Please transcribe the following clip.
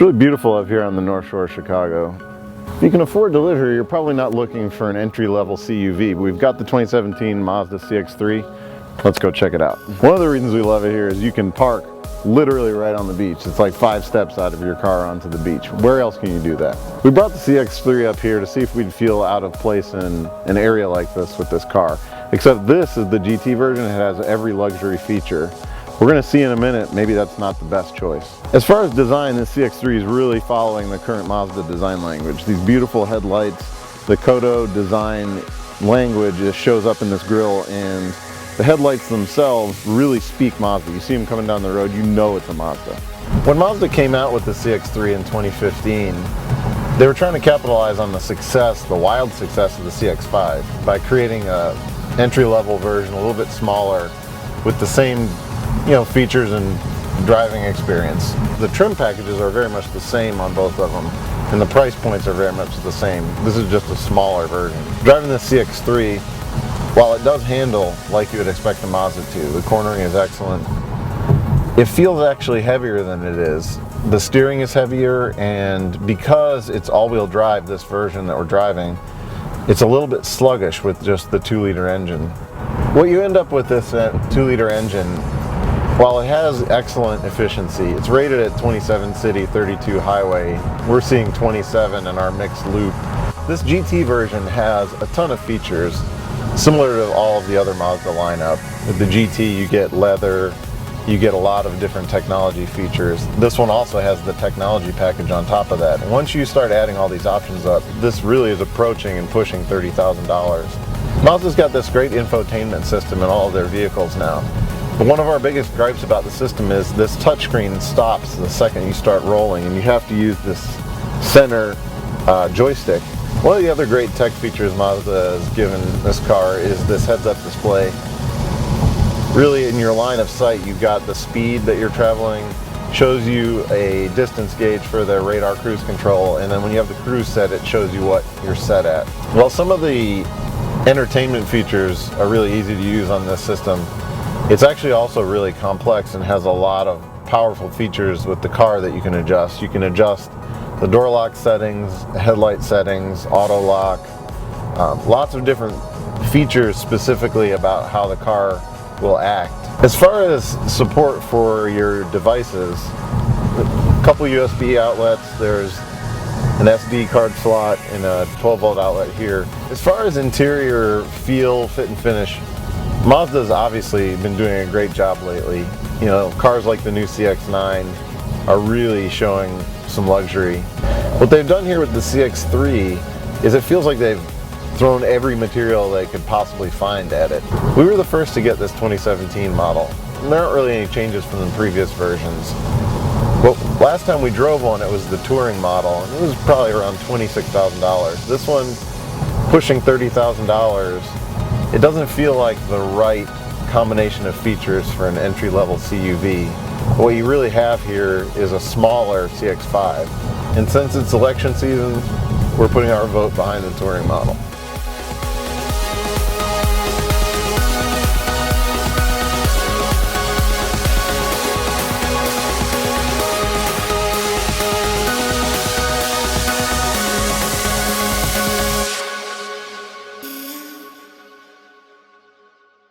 really beautiful up here on the North Shore of Chicago. If you can afford delivery, you're probably not looking for an entry-level CUV. We've got the 2017 Mazda CX-3. Let's go check it out. One of the reasons we love it here is you can park literally right on the beach. It's like 5 steps out of your car onto the beach. Where else can you do that? We brought the CX-3 up here to see if we'd feel out of place in an area like this with this car. Except this is the GT version. It has every luxury feature. We're going to see in a minute, maybe that's not the best choice. As far as design, this CX-3 is really following the current Mazda design language. These beautiful headlights, the Kodo design language just shows up in this grille, and the headlights themselves really speak Mazda. You see them coming down the road, you know it's a Mazda. When Mazda came out with the CX-3 in 2015, they were trying to capitalize on the success, the wild success of the CX-5 by creating a entry-level version, a little bit smaller, with the same features and driving experience. The trim packages are very much the same on both of them, and the price points are very much the same. This is just a smaller version. Driving the CX-3, while it does handle like you would expect a Mazda to, the cornering is excellent, it feels actually heavier than it is. The steering is heavier, and because it's all-wheel drive, this version that we're driving, it's a little bit sluggish with just the 2-liter engine. What you end up with this 2-liter engine, while it has excellent efficiency, it's rated at 27 city, 32 highway. We're seeing 27 in our mixed loop. This GT version has a ton of features similar to all of the other Mazda lineup. With the GT, you get leather, you get a lot of different technology features. This one also has the technology package on top of that. And once you start adding all these options up, this really is approaching and pushing $30,000. Mazda's got this great infotainment system in all of their vehicles now. But one of our biggest gripes about the system is this touchscreen stops the second you start rolling, and you have to use this center joystick. One of the other great tech features Mazda has given this car is this heads-up display. Really, in your line of sight, you've got the speed that you're traveling, shows you a distance gauge for the radar cruise control, and then when you have the cruise set, it shows you what you're set at. While some of the entertainment features are really easy to use on this system, it's actually also really complex and has a lot of powerful features with the car that you can adjust. You can adjust the door lock settings, headlight settings, auto lock, lots of different features specifically about how the car will act. As far as support for your devices, a couple USB outlets, there's an SD card slot and a 12-volt outlet here. As far as interior feel, fit and finish, Mazda's obviously been doing a great job lately. Cars like the new CX-9 are really showing some luxury. What they've done here with the CX-3 is it feels like they've thrown every material they could possibly find at it. We were the first to get this 2017 model, and there aren't really any changes from the previous versions. But last time we drove one, it was the touring model, and it was probably around $26,000. This one, pushing $30,000. It doesn't feel like the right combination of features for an entry-level CUV. What you really have here is a smaller CX-5. And since it's election season, we're putting our vote behind the touring model.